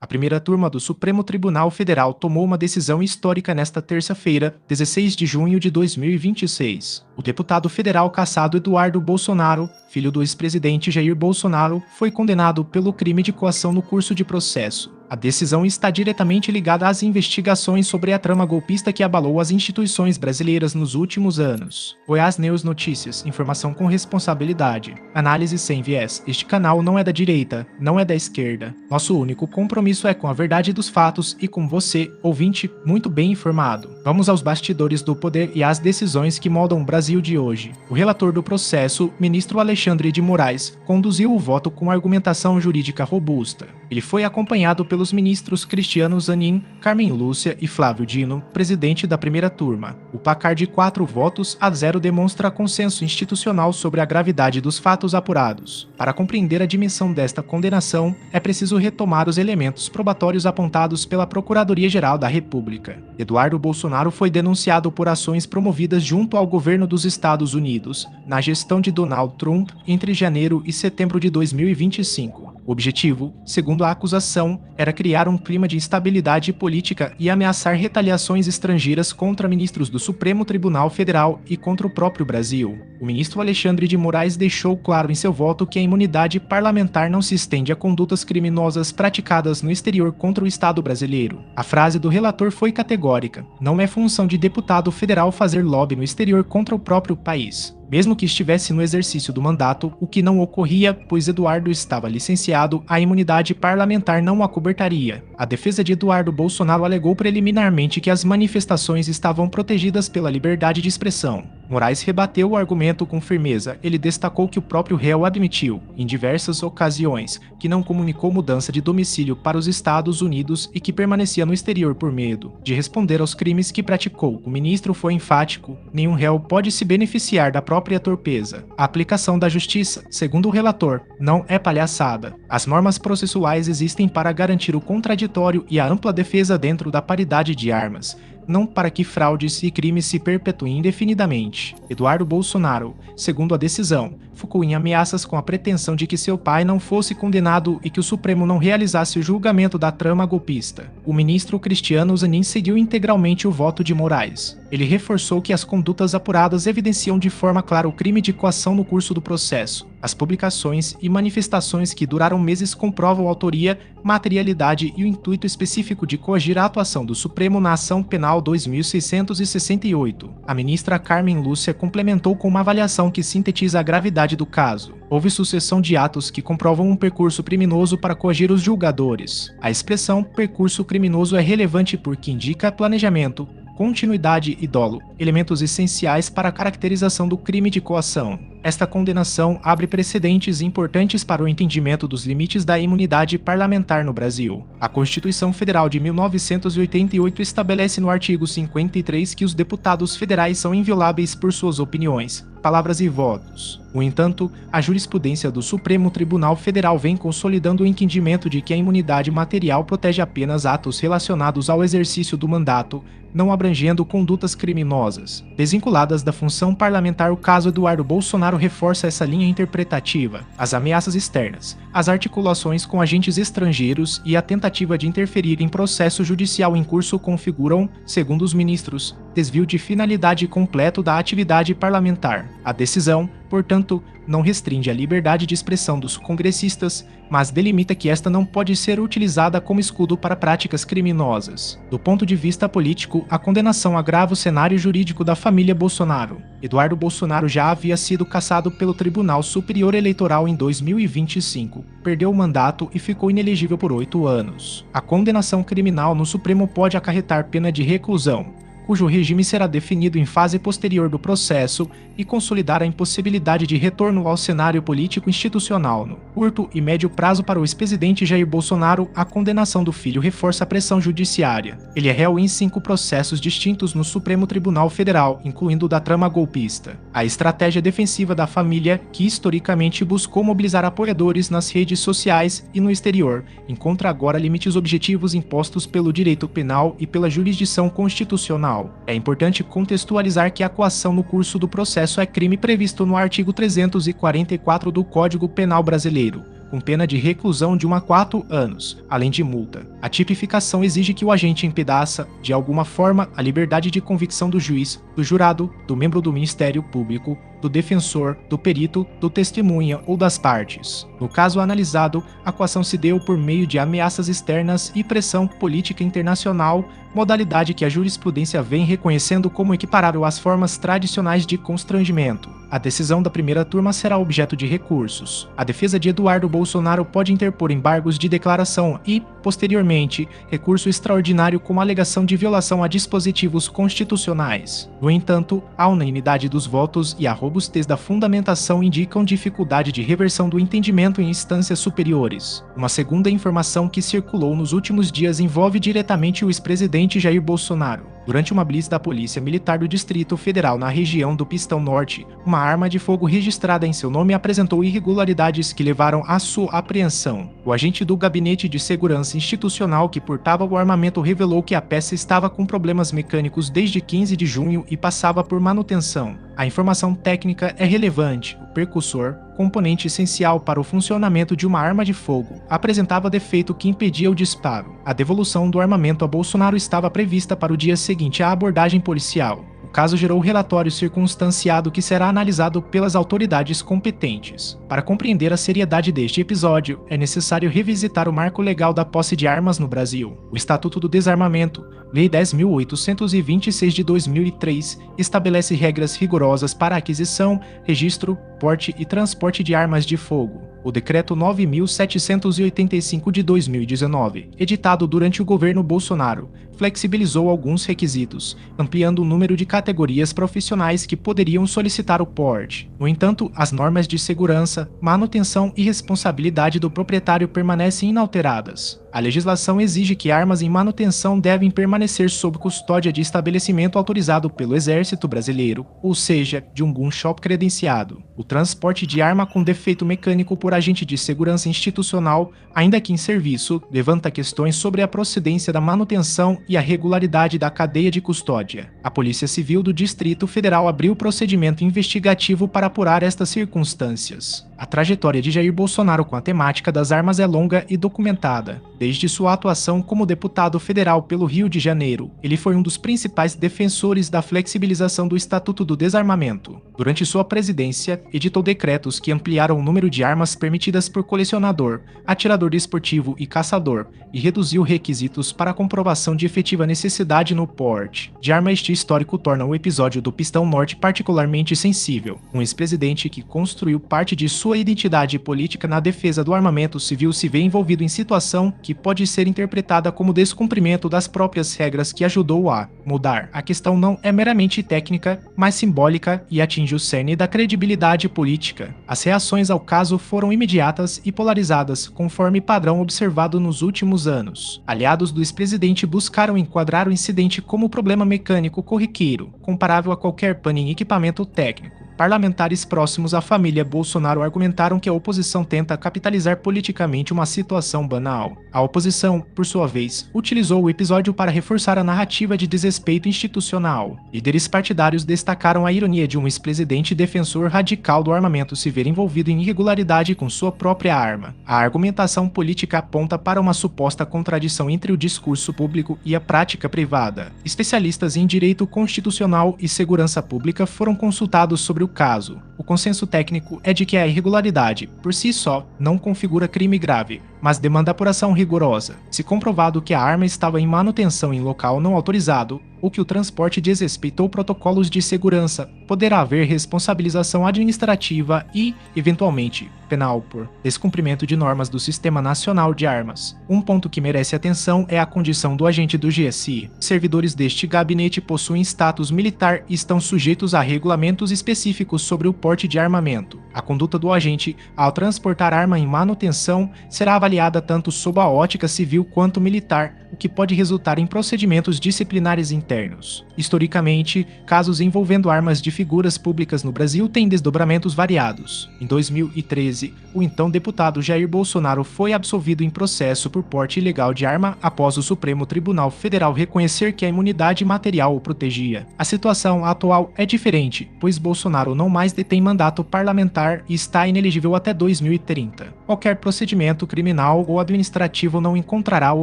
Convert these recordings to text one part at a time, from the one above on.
A primeira turma do Supremo Tribunal Federal tomou uma decisão histórica nesta terça-feira, 16 de junho de 2026. O deputado federal cassado Eduardo Bolsonaro, filho do ex-presidente Jair Bolsonaro, foi condenado pelo crime de coação no curso de processo. A decisão está diretamente ligada às investigações sobre a trama golpista que abalou as instituições brasileiras nos últimos anos. Goiás News Notícias, informação com responsabilidade. Análise sem viés. Este canal não é da direita, não é da esquerda. Nosso único compromisso é com a verdade dos fatos e com você, ouvinte, muito bem informado. Vamos aos bastidores do poder e às decisões que moldam o Brasil de hoje. O relator do processo, ministro Alexandre de Moraes, conduziu o voto com argumentação jurídica robusta. Ele foi acompanhado pelos ministros Cristiano Zanin, Carmen Lúcia e Flávio Dino, presidente da primeira turma. O placar de 4-0 demonstra consenso institucional sobre a gravidade dos fatos apurados. Para compreender a dimensão desta condenação, é preciso retomar os elementos probatórios apontados pela Procuradoria-Geral da República. Eduardo Bolsonaro foi denunciado por ações promovidas junto ao governo dos Estados Unidos, na gestão de Donald Trump, entre janeiro e setembro de 2025. O objetivo, segundo a acusação, era criar um clima de instabilidade política e ameaçar retaliações estrangeiras contra ministros do Supremo Tribunal Federal e contra o próprio Brasil. O ministro Alexandre de Moraes deixou claro em seu voto que a imunidade parlamentar não se estende a condutas criminosas praticadas no exterior contra o Estado brasileiro. A frase do relator foi categórica: não é função de deputado federal fazer lobby no exterior contra o próprio país. Mesmo que estivesse no exercício do mandato, o que não ocorria, pois Eduardo estava licenciado, a imunidade parlamentar não o acobertaria. A defesa de Eduardo Bolsonaro alegou preliminarmente que as manifestações estavam protegidas pela liberdade de expressão. Moraes rebateu o argumento com firmeza. Ele destacou que o próprio réu admitiu, em diversas ocasiões, que não comunicou mudança de domicílio para os Estados Unidos e que permanecia no exterior por medo de responder aos crimes que praticou. O ministro foi enfático: nenhum réu pode se beneficiar da própria torpeza. A aplicação da justiça, segundo o relator, não é palhaçada. As normas processuais existem para garantir o contraditório e a ampla defesa dentro da paridade de armas, não para que fraudes e crimes se perpetuem indefinidamente. Eduardo Bolsonaro, segundo a decisão, focou em ameaças com a pretensão de que seu pai não fosse condenado e que o Supremo não realizasse o julgamento da trama golpista. O ministro Cristiano Zanin seguiu integralmente o voto de Moraes. Ele reforçou que as condutas apuradas evidenciam de forma clara o crime de coação no curso do processo. As publicações e manifestações que duraram meses comprovam a autoria, materialidade e o intuito específico de coagir a atuação do Supremo na Ação Penal 2668. A ministra Carmen Lúcia complementou com uma avaliação que sintetiza a gravidade do caso. Houve sucessão de atos que comprovam um percurso criminoso para coagir os julgadores. A expressão percurso criminoso é relevante porque indica planejamento, continuidade e dolo, elementos essenciais para a caracterização do crime de coação. Esta condenação abre precedentes importantes para o entendimento dos limites da imunidade parlamentar no Brasil. A Constituição Federal de 1988 estabelece no artigo 53 que os deputados federais são invioláveis por suas opiniões, palavras e votos. No entanto, a jurisprudência do Supremo Tribunal Federal vem consolidando o entendimento de que a imunidade material protege apenas atos relacionados ao exercício do mandato, não abrangendo condutas criminosas. Desvinculadas da função parlamentar, o caso Eduardo Bolsonaro reforça essa linha interpretativa. As ameaças externas, as articulações com agentes estrangeiros e a tentativa de interferir em processo judicial em curso configuram, segundo os ministros, desvio de finalidade completo da atividade parlamentar. A decisão, portanto, não restringe a liberdade de expressão dos congressistas, mas delimita que esta não pode ser utilizada como escudo para práticas criminosas. Do ponto de vista político, a condenação agrava o cenário jurídico da família Bolsonaro. Eduardo Bolsonaro já havia sido cassado pelo Tribunal Superior Eleitoral em 2025, perdeu o mandato e ficou inelegível por 8 anos. A condenação criminal no Supremo pode acarretar pena de reclusão, cujo regime será definido em fase posterior do processo e consolidar a impossibilidade de retorno ao cenário político institucional. No curto e médio prazo para o ex-presidente Jair Bolsonaro, a condenação do filho reforça a pressão judiciária. Ele é réu em 5 processos distintos no Supremo Tribunal Federal, incluindo o da trama golpista. A estratégia defensiva da família, que historicamente buscou mobilizar apoiadores nas redes sociais e no exterior, encontra agora limites objetivos impostos pelo direito penal e pela jurisdição constitucional. É importante contextualizar que a coação no curso do processo é crime previsto no artigo 344 do Código Penal Brasileiro. com pena de reclusão de 1 a 4 anos, além de multa. A tipificação exige que o agente impedaça, de alguma forma, a liberdade de convicção do juiz, do jurado, do membro do Ministério Público, do defensor, do perito, do testemunha ou das partes. No caso analisado, a coação se deu por meio de ameaças externas e pressão política internacional, modalidade que a jurisprudência vem reconhecendo como equiparável às formas tradicionais de constrangimento. A decisão da primeira turma será objeto de recursos. A defesa de Eduardo Bolsonaro pode interpor embargos de declaração e, posteriormente, recurso extraordinário com alegação de violação a dispositivos constitucionais. No entanto, a unanimidade dos votos e a robustez da fundamentação indicam dificuldade de reversão do entendimento em instâncias superiores. Uma segunda informação que circulou nos últimos dias envolve diretamente o ex-presidente Jair Bolsonaro. Durante uma blitz da Polícia Militar do Distrito Federal na região do Pistão Norte, uma arma de fogo registrada em seu nome apresentou irregularidades que levaram à sua apreensão. O agente do Gabinete de Segurança Institucional que portava o armamento revelou que a peça estava com problemas mecânicos desde 15 de junho e passava por manutenção. A informação técnica é relevante. O percussor, componente essencial para o funcionamento de uma arma de fogo, apresentava defeito que impedia o disparo. A devolução do armamento a Bolsonaro estava prevista para o dia seguinte à abordagem policial. O caso gerou relatório circunstanciado que será analisado pelas autoridades competentes. Para compreender a seriedade deste episódio, é necessário revisitar o marco legal da posse de armas no Brasil. O Estatuto do Desarmamento, Lei 10.826 de 2003, estabelece regras rigorosas para a aquisição, registro, porte e transporte de armas de fogo. O Decreto 9.785 de 2019, editado durante o governo Bolsonaro, flexibilizou alguns requisitos, ampliando o número de categorias profissionais que poderiam solicitar o porte. No entanto, as normas de segurança, manutenção e responsabilidade do proprietário permanecem inalteradas. A legislação exige que armas em manutenção devem permanecer sob custódia de estabelecimento autorizado pelo Exército Brasileiro, ou seja, de um gun shop credenciado. O transporte de arma com defeito mecânico por agente de segurança institucional, ainda que em serviço, levanta questões sobre a procedência da manutenção e a regularidade da cadeia de custódia. A Polícia Civil do Distrito Federal abriu procedimento investigativo para apurar estas circunstâncias. A trajetória de Jair Bolsonaro com a temática das armas é longa e documentada. Desde sua atuação como deputado federal pelo Rio de Janeiro, ele foi um dos principais defensores da flexibilização do Estatuto do Desarmamento. Durante sua presidência, editou decretos que ampliaram o número de armas permitidas por colecionador, atirador desportivo e caçador, e reduziu requisitos para a comprovação de efetiva necessidade no porte de arma. Este histórico torna o episódio do Pistão Norte particularmente sensível. Um ex-presidente que construiu parte de sua identidade política na defesa do armamento civil se vê envolvido em situação que pode ser interpretada como descumprimento das próprias regras que ajudou a mudar. A questão não é meramente técnica, mas simbólica e atinge o cerne da credibilidade política. As reações ao caso foram imediatas e polarizadas, conforme padrão observado nos últimos anos. Aliados do ex-presidente buscaram enquadrar o incidente como problema mecânico corriqueiro, comparável a qualquer pane em equipamento técnico. Parlamentares próximos à família Bolsonaro argumentaram que a oposição tenta capitalizar politicamente uma situação banal. A oposição, por sua vez, utilizou o episódio para reforçar a narrativa de desrespeito institucional. Líderes partidários destacaram a ironia de um ex-presidente defensor radical do armamento se ver envolvido em irregularidade com sua própria arma. A argumentação política aponta para uma suposta contradição entre o discurso público e a prática privada. Especialistas em direito constitucional e segurança pública foram consultados sobre o caso. O consenso técnico é de que a irregularidade, por si só, não configura crime grave, mas demanda apuração rigorosa. Se comprovado que a arma estava em manutenção em local não autorizado, ou que o transporte desrespeitou protocolos de segurança, poderá haver responsabilização administrativa e, eventualmente, penal por descumprimento de normas do Sistema Nacional de Armas. Um ponto que merece atenção é a condição do agente do GSI. Servidores deste gabinete possuem status militar e estão sujeitos a regulamentos específicos sobre o porte de armamento. A conduta do agente, ao transportar arma em manutenção, será avaliada tanto sob a ótica civil quanto militar, o que pode resultar em procedimentos disciplinares internos. Historicamente, casos envolvendo armas de figuras públicas no Brasil têm desdobramentos variados. Em 2013, o então deputado Jair Bolsonaro foi absolvido em processo por porte ilegal de arma após o Supremo Tribunal Federal reconhecer que a imunidade material o protegia. A situação atual é diferente, pois Bolsonaro não mais detém mandato parlamentar e está inelegível até 2030. Qualquer procedimento criminal ou administrativo não encontrará o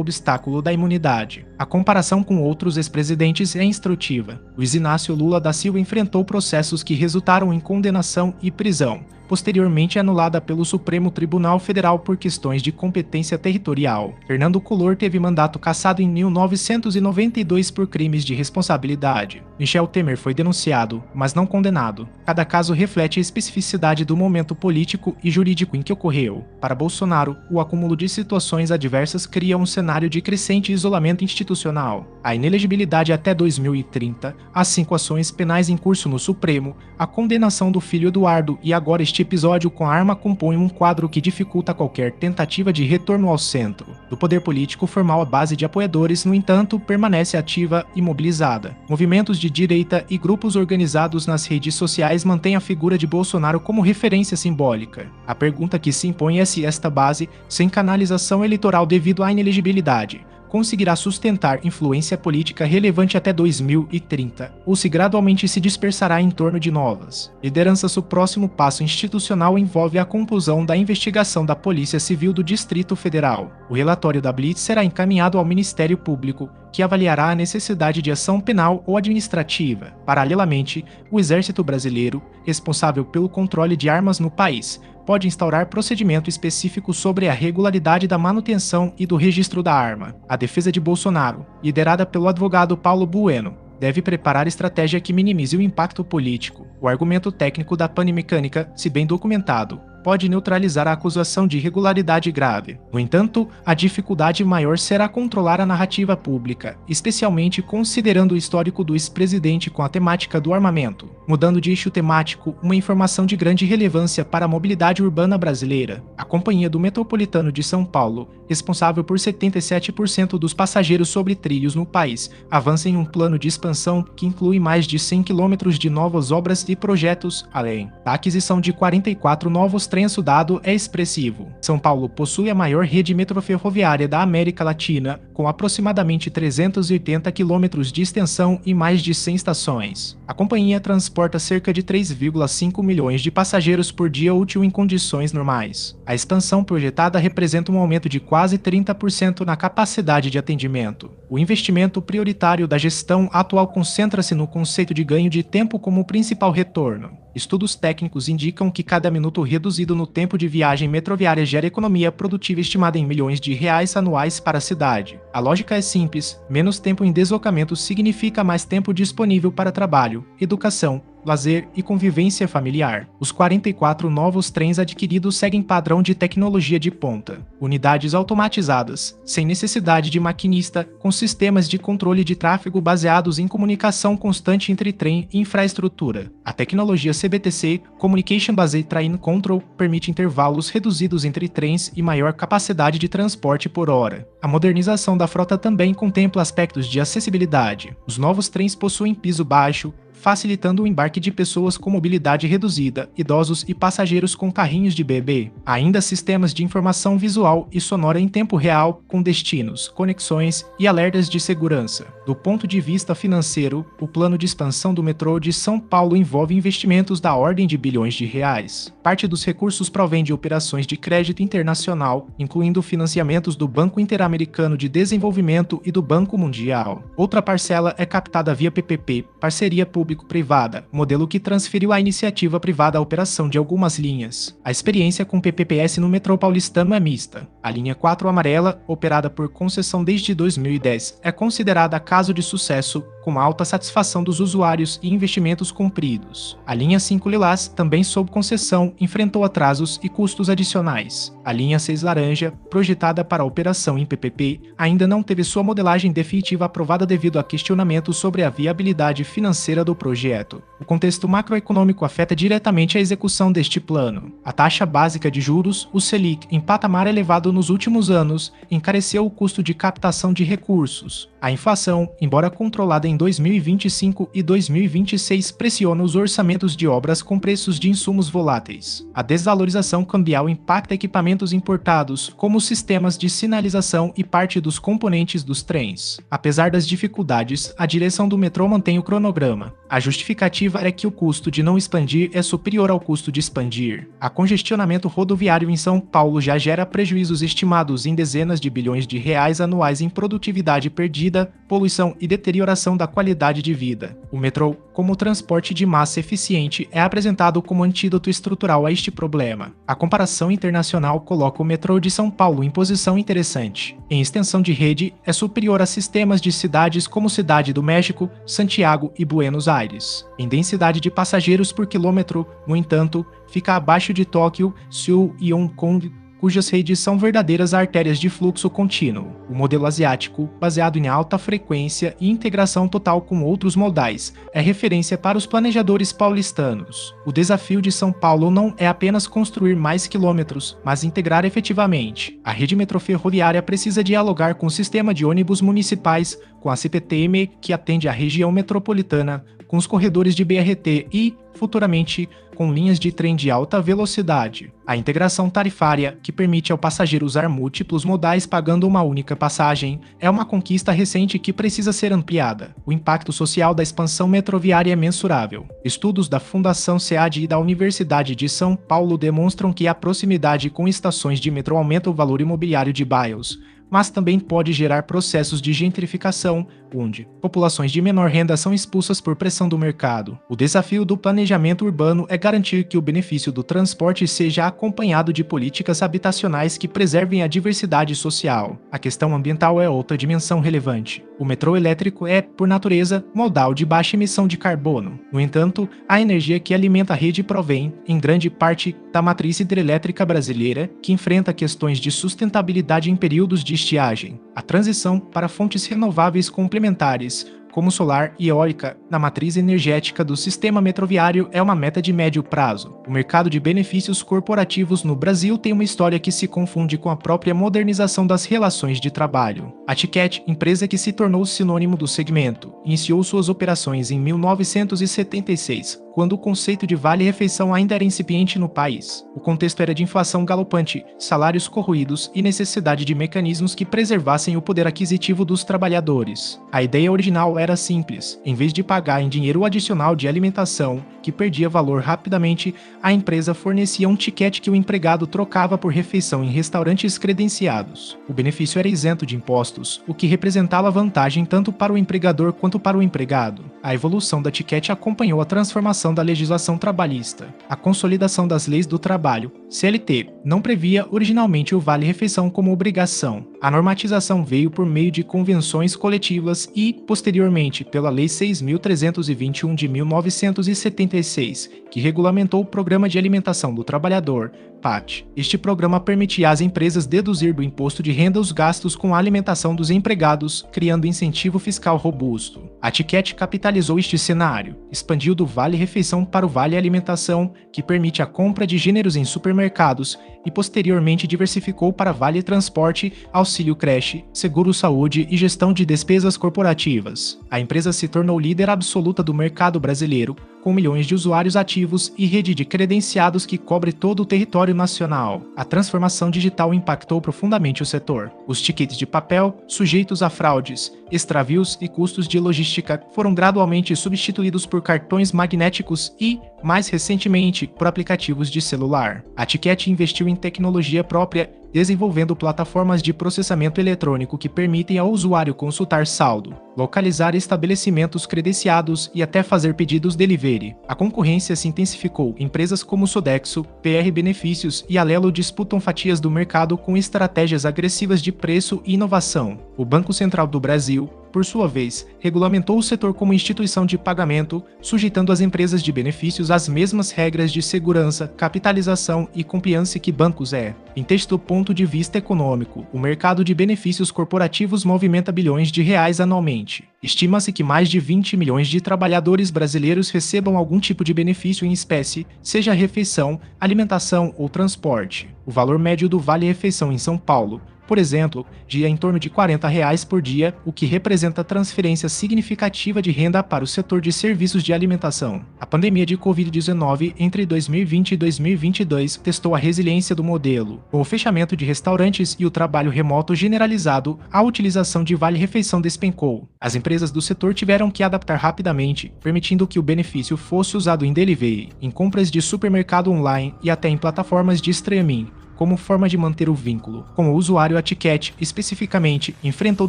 obstáculo da imunidade. A comparação com outros ex-presidentes é instrutiva. Luiz Inácio Lula da Silva enfrentou processos que resultaram em condenação e prisão, posteriormente anulada pelo Supremo Tribunal Federal por questões de competência territorial. Fernando Collor teve mandato cassado em 1992 por crimes de responsabilidade. Michel Temer foi denunciado, mas não condenado. Cada caso reflete a especificidade do momento político e jurídico em que ocorreu. Para Bolsonaro, o acúmulo de situações adversas cria um cenário de crescente isolamento institucional. A inelegibilidade até 2030, as 5 ações penais em curso no Supremo, a condenação do filho Eduardo e agora este episódio com a arma compõem um quadro que dificulta qualquer tentativa de retorno ao centro. Do poder político formal, a base de apoiadores, no entanto, permanece ativa e mobilizada. Movimentos de direita e grupos organizados nas redes sociais mantêm a figura de Bolsonaro como referência simbólica. A pergunta que se impõe é se esta base, sem canalização eleitoral devido à inelegibilidade, conseguirá sustentar influência política relevante até 2030, ou se gradualmente se dispersará em torno de novas lideranças. O próximo passo institucional envolve a conclusão da investigação da Polícia Civil do Distrito Federal. O relatório da Blitz será encaminhado ao Ministério Público, que avaliará a necessidade de ação penal ou administrativa. Paralelamente, o Exército Brasileiro, responsável pelo controle de armas no país, pode instaurar procedimento específico sobre a regularidade da manutenção e do registro da arma. A defesa de Bolsonaro, liderada pelo advogado Paulo Bueno, deve preparar estratégia que minimize o impacto político. O argumento técnico da pane mecânica, se bem documentado, pode neutralizar a acusação de irregularidade grave. No entanto, a dificuldade maior será controlar a narrativa pública, especialmente considerando o histórico do ex-presidente com a temática do armamento. Mudando de eixo temático, uma informação de grande relevância para a mobilidade urbana brasileira. A Companhia do Metropolitano de São Paulo, responsável por 77% dos passageiros sobre trilhos no país, avança em um plano de expansão que inclui mais de 100 quilômetros de novas obras e projetos, além da aquisição de 44 novos trens. O dado é expressivo. São Paulo possui a maior rede metroferroviária da América Latina, com aproximadamente 380 quilômetros de extensão e mais de 100 estações. A companhia transporta cerca de 3,5 milhões de passageiros por dia útil em condições normais. A expansão projetada representa um aumento de quase 30% na capacidade de atendimento. O investimento prioritário da gestão atual concentra-se no conceito de ganho de tempo como principal retorno. Estudos técnicos indicam que cada minuto reduzido no tempo de viagem metroviária gera economia produtiva estimada em milhões de reais anuais para a cidade. A lógica é simples: menos tempo em deslocamento significa mais tempo disponível para trabalho, educação, lazer e convivência familiar. Os 44 novos trens adquiridos seguem padrão de tecnologia de ponta. Unidades automatizadas, sem necessidade de maquinista, com sistemas de controle de tráfego baseados em comunicação constante entre trem e infraestrutura. A tecnologia CBTC, Communication Based Train Control, permite intervalos reduzidos entre trens e maior capacidade de transporte por hora. A modernização da frota também contempla aspectos de acessibilidade. Os novos trens possuem piso baixo, facilitando o embarque de pessoas com mobilidade reduzida, idosos e passageiros com carrinhos de bebê. Ainda sistemas de informação visual e sonora em tempo real, com destinos, conexões e alertas de segurança. Do ponto de vista financeiro, o plano de expansão do metrô de São Paulo envolve investimentos da ordem de bilhões de reais. Parte dos recursos provém de operações de crédito internacional, incluindo financiamentos do Banco Interamericano de Desenvolvimento e do Banco Mundial. Outra parcela é captada via PPP, parceria público-privada, modelo que transferiu à iniciativa privada a operação de algumas linhas. A experiência com PPPS no metrô paulistano é mista. A linha 4 amarela, operada por concessão desde 2010, é considerada caso de sucesso, com alta satisfação dos usuários e investimentos cumpridos. A linha 5 lilás, também sob concessão, enfrentou atrasos e custos adicionais. A linha 6 laranja, projetada para a operação em PPP, ainda não teve sua modelagem definitiva aprovada devido a questionamentos sobre a viabilidade financeira do projeto. O contexto macroeconômico afeta diretamente a execução deste plano. A taxa básica de juros, o Selic, em patamar elevado nos últimos anos, encareceu o custo de captação de recursos. A inflação, embora controlada em 2025 e 2026, pressiona os orçamentos de obras com preços de insumos voláteis. A desvalorização cambial impacta equipamentos importados, como sistemas de sinalização e parte dos componentes dos trens. Apesar das dificuldades, a direção do metrô mantém o cronograma. A justificativa é que o custo de não expandir é superior ao custo de expandir. A congestionamento rodoviário em São Paulo já gera prejuízos estimados em dezenas de bilhões de reais anuais em produtividade perdida, poluição e deterioração da qualidade de vida. O metrô, como transporte de massa eficiente, é apresentado como antídoto estrutural a este problema. A comparação internacional coloca o metrô de São Paulo em posição interessante. Em extensão de rede, é superior a sistemas de cidades como Cidade do México, Santiago e Buenos Aires. Em densidade de passageiros por quilômetro, no entanto, fica abaixo de Tóquio, Seul e Hong Kong, cujas redes são verdadeiras artérias de fluxo contínuo. O modelo asiático, baseado em alta frequência e integração total com outros modais, é referência para os planejadores paulistanos. O desafio de São Paulo não é apenas construir mais quilômetros, mas integrar efetivamente. A rede metroferroviária precisa dialogar com o sistema de ônibus municipais, com a CPTM, que atende a região metropolitana, com os corredores de BRT e, futuramente, com linhas de trem de alta velocidade. A integração tarifária, que permite ao passageiro usar múltiplos modais pagando uma única passagem, é uma conquista recente que precisa ser ampliada. O impacto social da expansão metroviária é mensurável. Estudos da Fundação SEAD e da Universidade de São Paulo demonstram que a proximidade com estações de metrô aumenta o valor imobiliário de bairros, mas também pode gerar processos de gentrificação, onde populações de menor renda são expulsas por pressão do mercado. O desafio do planejamento urbano é garantir que o benefício do transporte seja acompanhado de políticas habitacionais que preservem a diversidade social. A questão ambiental é outra dimensão relevante. O metrô elétrico é, por natureza, modal de baixa emissão de carbono. No entanto, a energia que alimenta a rede provém, em grande parte, da matriz hidrelétrica brasileira, que enfrenta questões de sustentabilidade em períodos de estiagem. A transição para fontes renováveis complementares, como solar e eólica, na matriz energética do sistema metroviário é uma meta de médio prazo. O mercado de benefícios corporativos no Brasil tem uma história que se confunde com a própria modernização das relações de trabalho. A Ticket, empresa que se tornou sinônimo do segmento, iniciou suas operações em 1976, quando o conceito de vale-refeição ainda era incipiente no país. O contexto era de inflação galopante, salários corroídos e necessidade de mecanismos que preservassem o poder aquisitivo dos trabalhadores. A ideia original era simples. Em vez de pagar em dinheiro adicional de alimentação, que perdia valor rapidamente, a empresa fornecia um ticket que o empregado trocava por refeição em restaurantes credenciados. O benefício era isento de impostos, o que representava vantagem tanto para o empregador quanto para o empregado. A evolução da Ticket acompanhou a transformação da legislação trabalhista. A consolidação das leis do trabalho, CLT, não previa originalmente o vale-refeição como obrigação. A normatização veio por meio de convenções coletivas e, posteriormente, pela Lei 6.321 de 1976, que regulamentou o Programa de Alimentação do Trabalhador, PAT. Este programa permitia às empresas deduzir do imposto de renda os gastos com a alimentação dos empregados, criando incentivo fiscal robusto. A Ticket capitalizou este cenário, expandiu do vale-refeição para o vale-alimentação, que permite a compra de gêneros em supermercados, e posteriormente diversificou para vale-transporte, auxílio creche, seguro-saúde e gestão de despesas corporativas. A empresa se tornou líder absoluta do mercado brasileiro, com milhões de usuários ativos e rede de credenciados que cobre todo o território nacional. A transformação digital impactou profundamente o setor. Os tickets de papel, sujeitos a fraudes, extravios e custos de logística, foram gradualmente substituídos por cartões magnéticos e, mais recentemente, por aplicativos de celular. A Ticket investiu em tecnologia própria, desenvolvendo plataformas de processamento eletrônico que permitem ao usuário consultar saldo, localizar estabelecimentos credenciados e até fazer pedidos delivery. A concorrência se intensificou. Empresas como Sodexo, PR Benefícios e Alelo disputam fatias do mercado com estratégias agressivas de preço e inovação. O Banco Central do Brasil, por sua vez, regulamentou o setor como instituição de pagamento, sujeitando as empresas de benefícios às mesmas regras de segurança, capitalização e compliance que bancos Em texto do ponto de vista econômico, o mercado de benefícios corporativos movimenta bilhões de reais anualmente. Estima-se que mais de 20 milhões de trabalhadores brasileiros recebam algum tipo de benefício em espécie, seja refeição, alimentação ou transporte. O valor médio do vale-refeição em São Paulo, por exemplo, gira em torno de R$ 40 por dia, o que representa transferência significativa de renda para o setor de serviços de alimentação. A pandemia de Covid-19 entre 2020 e 2022 testou a resiliência do modelo. Com o fechamento de restaurantes e o trabalho remoto generalizado, a utilização de vale-refeição despencou. As empresas do setor tiveram que adaptar rapidamente, permitindo que o benefício fosse usado em delivery, em compras de supermercado online e até em plataformas de streaming, como forma de manter o vínculo. Com o usuário, a Ticket, especificamente, enfrentou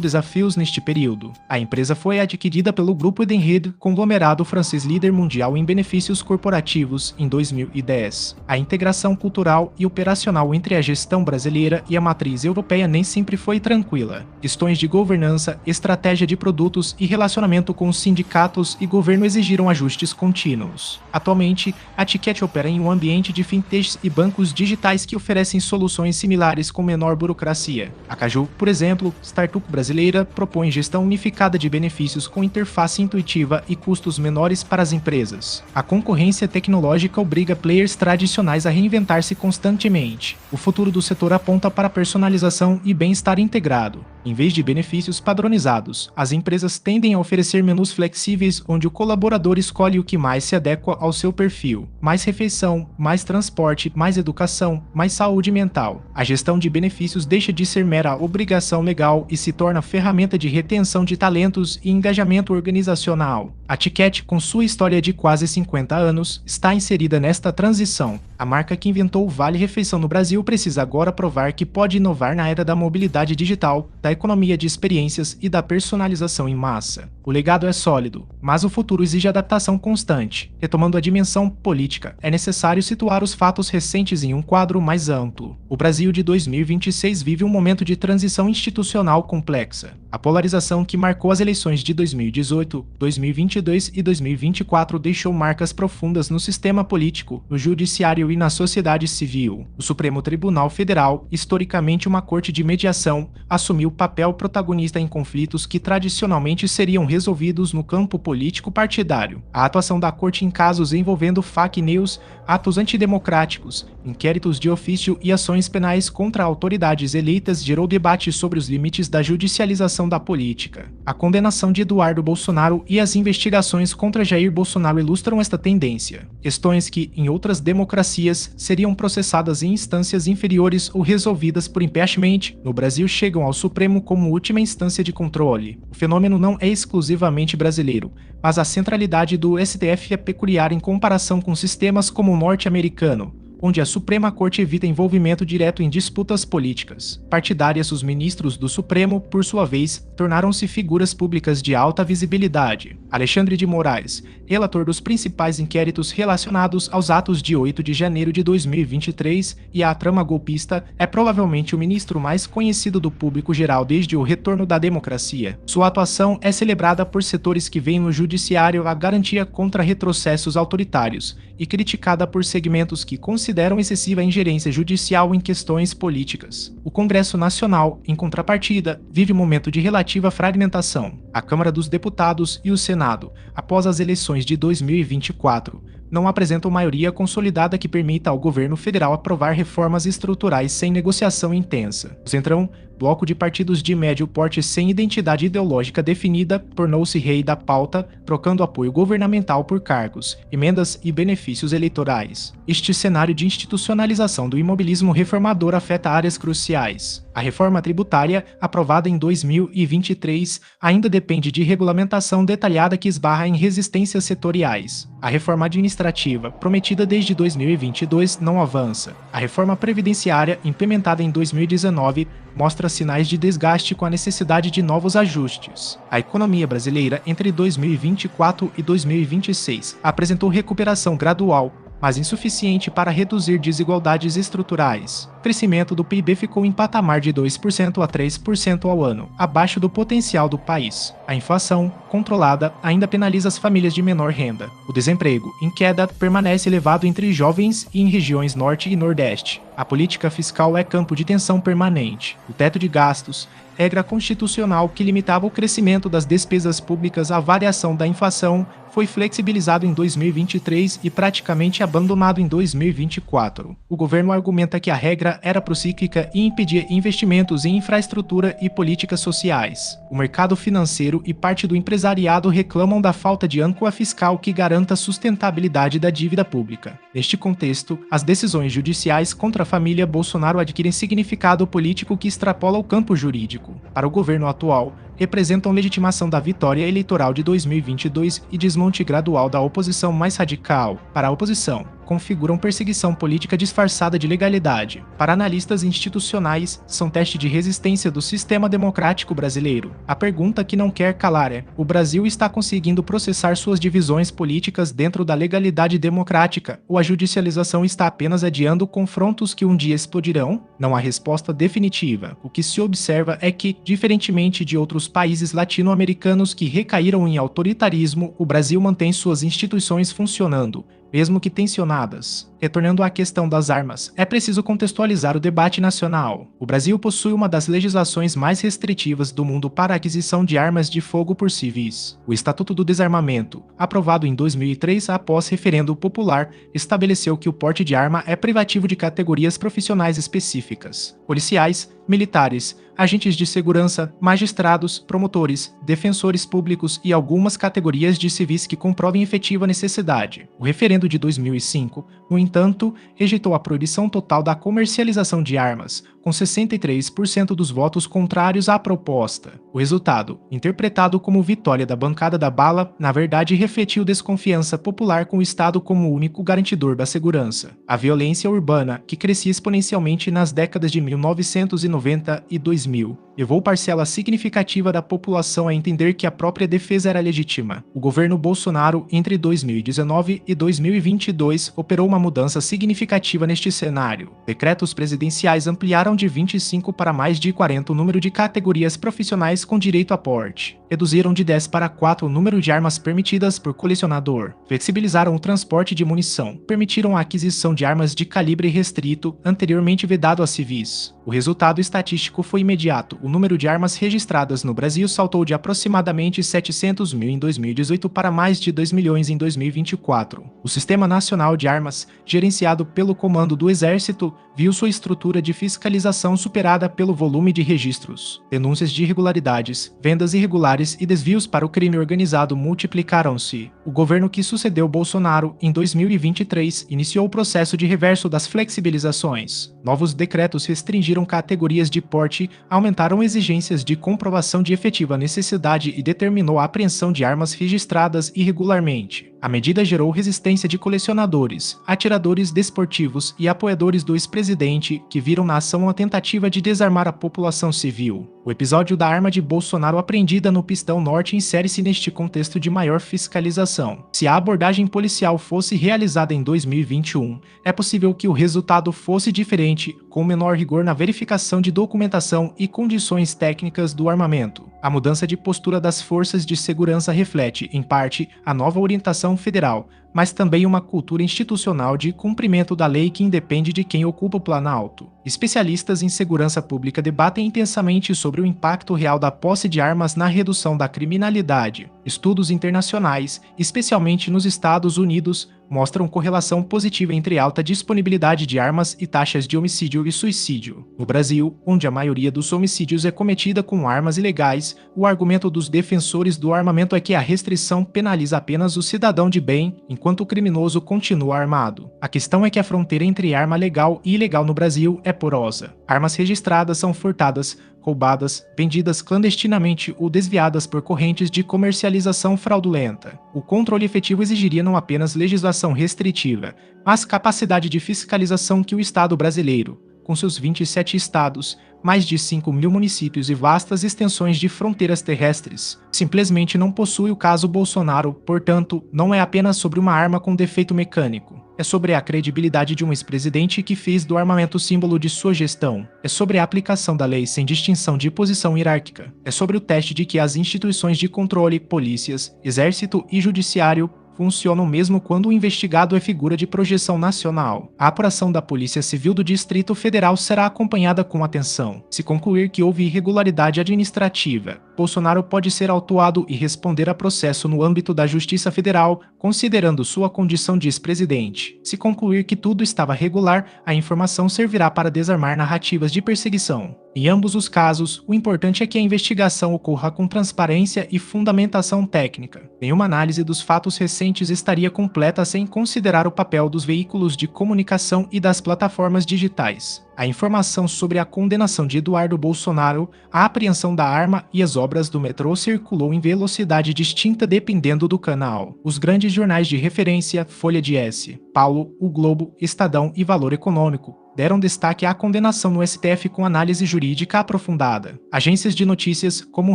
desafios neste período. A empresa foi adquirida pelo grupo Edenred, conglomerado francês líder mundial em benefícios corporativos, em 2010. A integração cultural e operacional entre a gestão brasileira e a matriz europeia nem sempre foi tranquila. Questões de governança, estratégia de produtos e relacionamento com os sindicatos e governo exigiram ajustes contínuos. Atualmente, a Ticket opera em um ambiente de fintechs e bancos digitais que oferecem soluções similares com menor burocracia. A Caju, por exemplo, startup brasileira, propõe gestão unificada de benefícios com interface intuitiva e custos menores para as empresas. A concorrência tecnológica obriga players tradicionais a reinventar-se constantemente. O futuro do setor aponta para personalização e bem-estar integrado. Em vez de benefícios padronizados, as empresas tendem a oferecer menus flexíveis onde o colaborador escolhe o que mais se adequa ao seu perfil. Mais refeição, mais transporte, mais educação, mais saúde mental. A gestão de benefícios deixa de ser mera obrigação legal e se torna ferramenta de retenção de talentos e engajamento organizacional. A Ticket, com sua história de quase 50 anos, está inserida nesta transição. A marca que inventou o Vale Refeição no Brasil precisa agora provar que pode inovar na era da mobilidade digital, da economia de experiências e da personalização em massa. O legado é sólido, mas o futuro exige adaptação constante. Retomando a dimensão política, é necessário situar os fatos recentes em um quadro mais amplo. O Brasil de 2026 vive um momento de transição institucional complexa. A polarização que marcou as eleições de 2018, 2022 e 2024 deixou marcas profundas no sistema político, no judiciário e na sociedade civil. O Supremo Tribunal Federal, historicamente uma corte de mediação, assumiu papel protagonista em conflitos que tradicionalmente seriam resolvidos no campo político partidário. A atuação da corte em casos envolvendo fake news, atos antidemocráticos, inquéritos de ofício e ações penais contra autoridades eleitas gerou debate sobre os limites da judicialização da política. A condenação de Eduardo Bolsonaro e as investigações contra Jair Bolsonaro ilustram esta tendência. Questões que, em outras democracias, seriam processadas em instâncias inferiores ou resolvidas por impeachment, no Brasil chegam ao Supremo como última instância de controle. O fenômeno não é exclusivamente brasileiro, mas a centralidade do STF é peculiar em comparação com sistemas como o norte-americano, onde a Suprema Corte evita envolvimento direto em disputas políticas partidárias. Os ministros do Supremo, por sua vez, tornaram-se figuras públicas de alta visibilidade. Alexandre de Moraes, relator dos principais inquéritos relacionados aos atos de 8 de janeiro de 2023 e à trama golpista, é provavelmente o ministro mais conhecido do público geral desde o retorno da democracia. Sua atuação é celebrada por setores que veem no judiciário a garantia contra retrocessos autoritários e criticada por segmentos que consideram excessiva ingerência judicial em questões políticas. O Congresso Nacional, em contrapartida, vive um momento de relativa fragmentação. A Câmara dos Deputados e o Senado, após as eleições de 2024, não apresentam maioria consolidada que permita ao governo federal aprovar reformas estruturais sem negociação intensa. O Centrão, bloco de partidos de médio porte sem identidade ideológica definida, tornou-se rei da pauta, trocando apoio governamental por cargos, emendas e benefícios eleitorais. Este cenário de institucionalização do imobilismo reformador afeta áreas cruciais. A reforma tributária, aprovada em 2023, ainda depende de regulamentação detalhada que esbarra em resistências setoriais. A reforma administrativa, prometida desde 2022, não avança. A reforma previdenciária, implementada em 2019, mostra sinais de desgaste com a necessidade de novos ajustes. A economia brasileira entre 2024 e 2026 apresentou recuperação gradual, mas insuficiente para reduzir desigualdades estruturais. O crescimento do PIB ficou em patamar de 2% a 3% ao ano, abaixo do potencial do país. A inflação, controlada, ainda penaliza as famílias de menor renda. O desemprego, em queda, permanece elevado entre jovens e em regiões norte e nordeste. A política fiscal é campo de tensão permanente. O teto de gastos, regra constitucional que limitava o crescimento das despesas públicas à variação da inflação, foi flexibilizado em 2023 e praticamente abandonado em 2024. O governo argumenta que a regra era procíclica e impedia investimentos em infraestrutura e políticas sociais. O mercado financeiro e parte do empresariado reclamam da falta de âncora fiscal que garanta a sustentabilidade da dívida pública. Neste contexto, as decisões judiciais contra a família Bolsonaro adquirem significado político que extrapola o campo jurídico. Para o governo atual, representam legitimação da vitória eleitoral de 2022 e desmonte gradual da oposição mais radical. Para a oposição, configuram perseguição política disfarçada de legalidade. Para analistas institucionais, são teste de resistência do sistema democrático brasileiro. A pergunta que não quer calar é: o Brasil está conseguindo processar suas divisões políticas dentro da legalidade democrática, ou a judicialização está apenas adiando confrontos que um dia explodirão? Não há resposta definitiva. O que se observa é que, diferentemente de outros países latino-americanos que recaíram em autoritarismo, o Brasil mantém suas instituições funcionando, mesmo que tensionadas. Retornando à questão das armas, é preciso contextualizar o debate nacional. O Brasil possui uma das legislações mais restritivas do mundo para a aquisição de armas de fogo por civis. O Estatuto do Desarmamento, aprovado em 2003 após referendo popular, estabeleceu que o porte de arma é privativo de categorias profissionais específicas: policiais, militares, agentes de segurança, magistrados, promotores, defensores públicos e algumas categorias de civis que comprovem efetiva necessidade. O referendo de 2005, no entanto, rejeitou a proibição total da comercialização de armas, com 63% dos votos contrários à proposta. O resultado, interpretado como vitória da bancada da bala, na verdade refletiu desconfiança popular com o Estado como único garantidor da segurança. A violência urbana, que crescia exponencialmente nas décadas de 1990 e 2000, levou parcela significativa da população a entender que a própria defesa era legítima. O governo Bolsonaro, entre 2019 e 2022, operou uma mudança significativa neste cenário. Decretos presidenciais ampliaram de 25 para mais de 40 o número de categorias profissionais com direito a porte. Reduziram de 10 para 4 o número de armas permitidas por colecionador. Flexibilizaram o transporte de munição. Permitiram a aquisição de armas de calibre restrito, anteriormente vedado a civis. O resultado estatístico foi imediato. O número de armas registradas no Brasil saltou de aproximadamente 700 mil em 2018 para mais de 2 milhões em 2024. O Sistema Nacional de Armas, gerenciado pelo Comando do Exército, viu sua estrutura de fiscalização superada pelo volume de registros. Denúncias de irregularidades, vendas irregulares e desvios para o crime organizado multiplicaram-se. O governo que sucedeu Bolsonaro, em 2023, iniciou o processo de reverso das flexibilizações. Novos decretos restringiram categorias de porte, aumentaram exigências de comprovação de efetiva necessidade e determinou a apreensão de armas registradas irregularmente. A medida gerou resistência de colecionadores, atiradores desportivos e apoiadores do ex-presidente, que viram na ação uma tentativa de desarmar a população civil. O episódio da arma de Bolsonaro apreendida no Pistão Norte insere-se neste contexto de maior fiscalização. Se a abordagem policial fosse realizada em 2021, é possível que o resultado fosse diferente, com menor rigor na verificação de documentação e condições técnicas do armamento. A mudança de postura das forças de segurança reflete, em parte, a nova orientação federal, mas também uma cultura institucional de cumprimento da lei que independe de quem ocupa o Planalto. Especialistas em segurança pública debatem intensamente sobre o impacto real da posse de armas na redução da criminalidade. Estudos internacionais, especialmente nos Estados Unidos, mostram correlação positiva entre alta disponibilidade de armas e taxas de homicídio e suicídio. No Brasil, onde a maioria dos homicídios é cometida com armas ilegais, o argumento dos defensores do armamento é que a restrição penaliza apenas o cidadão de bem, enquanto o criminoso continua armado. A questão é que a fronteira entre arma legal e ilegal no Brasil é porosa. Armas registradas são furtadas, roubadas, vendidas clandestinamente ou desviadas por correntes de comercialização fraudulenta. O controle efetivo exigiria não apenas legislação restritiva, mas capacidade de fiscalização que o Estado brasileiro, com seus 27 estados, mais de 5 mil municípios e vastas extensões de fronteiras terrestres, simplesmente não possui o caso Bolsonaro, portanto, não é apenas sobre uma arma com defeito mecânico. É sobre a credibilidade de um ex-presidente que fez do armamento símbolo de sua gestão. É sobre a aplicação da lei sem distinção de posição hierárquica. É sobre o teste de que as instituições de controle, polícias, exército e judiciário funcionam mesmo quando o investigado é figura de projeção nacional. A apuração da Polícia Civil do Distrito Federal será acompanhada com atenção. Se concluir que houve irregularidade administrativa, Bolsonaro pode ser autuado e responder a processo no âmbito da Justiça Federal, considerando sua condição de ex-presidente. Se concluir que tudo estava regular, a informação servirá para desarmar narrativas de perseguição. Em ambos os casos, o importante é que a investigação ocorra com transparência e fundamentação técnica. Nenhuma análise dos fatos recentes estaria completa sem considerar o papel dos veículos de comunicação e das plataformas digitais. A informação sobre a condenação de Eduardo Bolsonaro, a apreensão da arma e as obras do metrô circulou em velocidade distinta dependendo do canal. Os grandes jornais de referência, Folha de S, Paulo, O Globo, Estadão e Valor Econômico, deram destaque à condenação no STF com análise jurídica aprofundada. Agências de notícias, como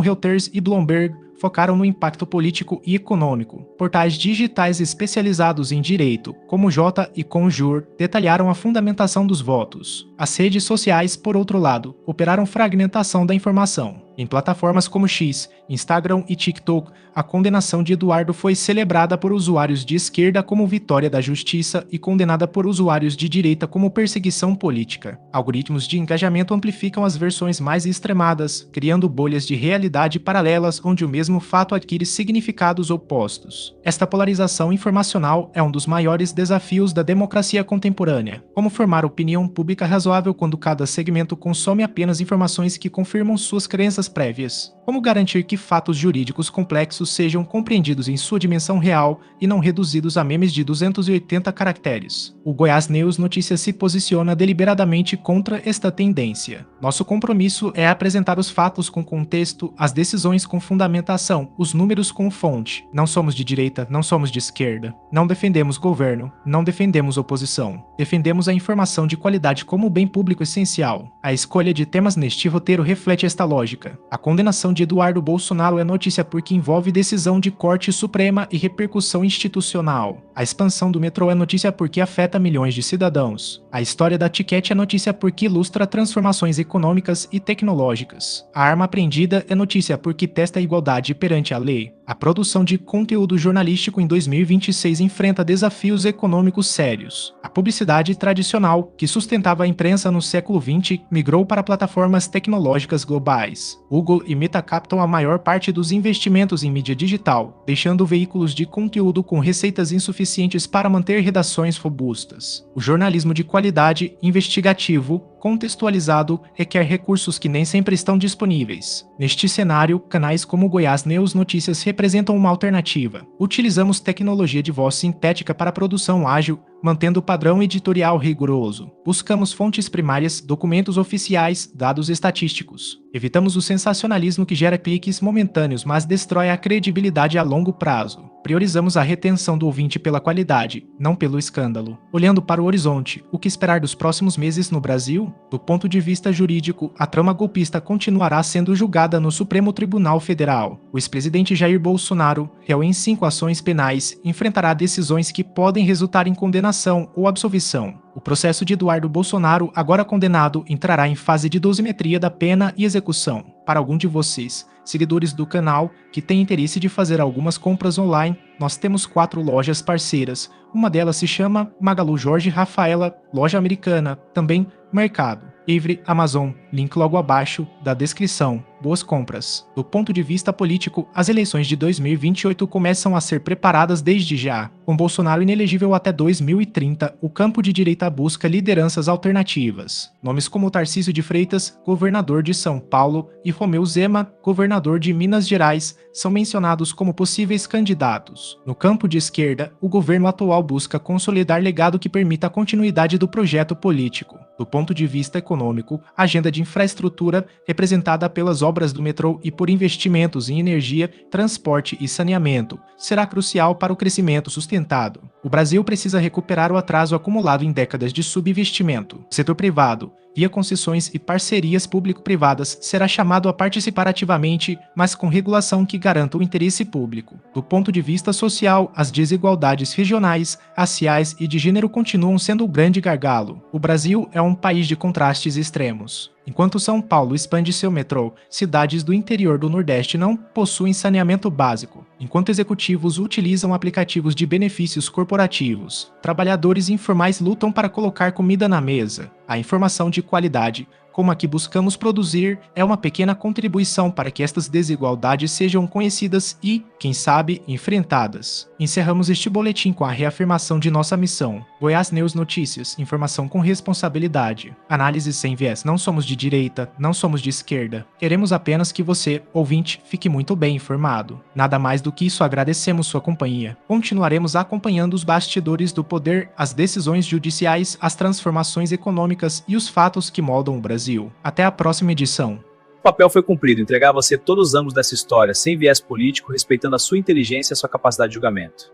Reuters e Bloomberg, focaram no impacto político e econômico. Portais digitais especializados em direito, como J e Conjur, detalharam a fundamentação dos votos. As redes sociais, por outro lado, operaram fragmentação da informação. Em plataformas como X, Instagram e TikTok, a condenação de Eduardo foi celebrada por usuários de esquerda como vitória da justiça e condenada por usuários de direita como perseguição política. Algoritmos de engajamento amplificam as versões mais extremadas, criando bolhas de realidade paralelas onde o mesmo fato adquire significados opostos. Esta polarização informacional é um dos maiores desafios da democracia contemporânea. Como formar opinião pública razoável quando cada segmento consome apenas informações que confirmam suas crenças prévias? Como garantir que fatos jurídicos complexos sejam compreendidos em sua dimensão real e não reduzidos a memes de 280 caracteres? O Goiás News Notícias se posiciona deliberadamente contra esta tendência. Nosso compromisso é apresentar os fatos com contexto, as decisões com fundamentação, os números com fonte. Não somos de direita, não somos de esquerda. Não defendemos governo, não defendemos oposição. Defendemos a informação de qualidade como bem público essencial. A escolha de temas neste roteiro reflete esta lógica. A condenação de Eduardo Bolsonaro é notícia porque envolve decisão de Corte Suprema e repercussão institucional. A expansão do metrô é notícia porque afeta milhões de cidadãos. A história da Ticket é notícia porque ilustra transformações econômicas e tecnológicas. A arma apreendida é notícia porque testa a igualdade perante a lei. A produção de conteúdo jornalístico em 2026 enfrenta desafios econômicos sérios. A publicidade tradicional, que sustentava a imprensa no século XX, migrou para plataformas tecnológicas globais. Google e Meta captam a maior parte dos investimentos em mídia digital, deixando veículos de conteúdo com receitas insuficientes para manter redações robustas. O jornalismo de qualidade, investigativo, contextualizado, requer recursos que nem sempre estão disponíveis. Neste cenário, canais como Goiás News Notícias representam uma alternativa. Utilizamos tecnologia de voz sintética para produção ágil, mantendo o padrão editorial rigoroso. Buscamos fontes primárias, documentos oficiais, dados estatísticos. Evitamos o sensacionalismo que gera cliques momentâneos, mas destrói a credibilidade a longo prazo. Priorizamos a retenção do ouvinte pela qualidade, não pelo escândalo. Olhando para o horizonte, o que esperar dos próximos meses no Brasil? Do ponto de vista jurídico, a trama golpista continuará sendo julgada no Supremo Tribunal Federal. O ex-presidente Jair Bolsonaro, réu em 5 ações penais, enfrentará decisões que podem resultar em condenação ou absolvição. O processo de Eduardo Bolsonaro, agora condenado, entrará em fase de dosimetria da pena e execução. Para algum de vocês, seguidores do canal, que tem interesse de fazer algumas compras online, nós temos 4 lojas parceiras. Uma delas se chama Magalu Jorge Rafaela, loja americana, também Mercado Livre, Amazon, link logo abaixo da descrição. Boas compras. Do ponto de vista político, as eleições de 2028 começam a ser preparadas desde já. Com Bolsonaro inelegível até 2030, o campo de direita busca lideranças alternativas. Nomes como Tarcísio de Freitas, governador de São Paulo, e Romeu Zema, governador de Minas Gerais, são mencionados como possíveis candidatos. No campo de esquerda, o governo atual busca consolidar legado que permita a continuidade do projeto político. Do ponto de vista econômico, a agenda de infraestrutura, representada pelas obras do metrô e por investimentos em energia, transporte e saneamento, será crucial para o crescimento sustentado. O Brasil precisa recuperar o atraso acumulado em décadas de subinvestimento. O setor privado, via concessões e parcerias público-privadas, será chamado a participar ativamente, mas com regulação que garanta o interesse público. Do ponto de vista social, as desigualdades regionais, raciais e de gênero continuam sendo o grande gargalo. O Brasil é um país de contrastes extremos. Enquanto São Paulo expande seu metrô, cidades do interior do Nordeste não possuem saneamento básico. Enquanto executivos utilizam aplicativos de benefícios corporativos, trabalhadores informais lutam para colocar comida na mesa. A informação de qualidade, como a que buscamos produzir, é uma pequena contribuição para que estas desigualdades sejam conhecidas e, quem sabe, enfrentadas. Encerramos este boletim com a reafirmação de nossa missão. Goiás News Notícias, informação com responsabilidade. Análise sem viés. Não somos de direita, não somos de esquerda. Queremos apenas que você, ouvinte, fique muito bem informado. Nada mais do que isso, agradecemos sua companhia. Continuaremos acompanhando os bastidores do poder, as decisões judiciais, as transformações econômicas e os fatos que moldam o Brasil. Até a próxima edição. O papel foi cumprido, entregar a você todos os ângulos dessa história, sem viés político, respeitando a sua inteligência e a sua capacidade de julgamento.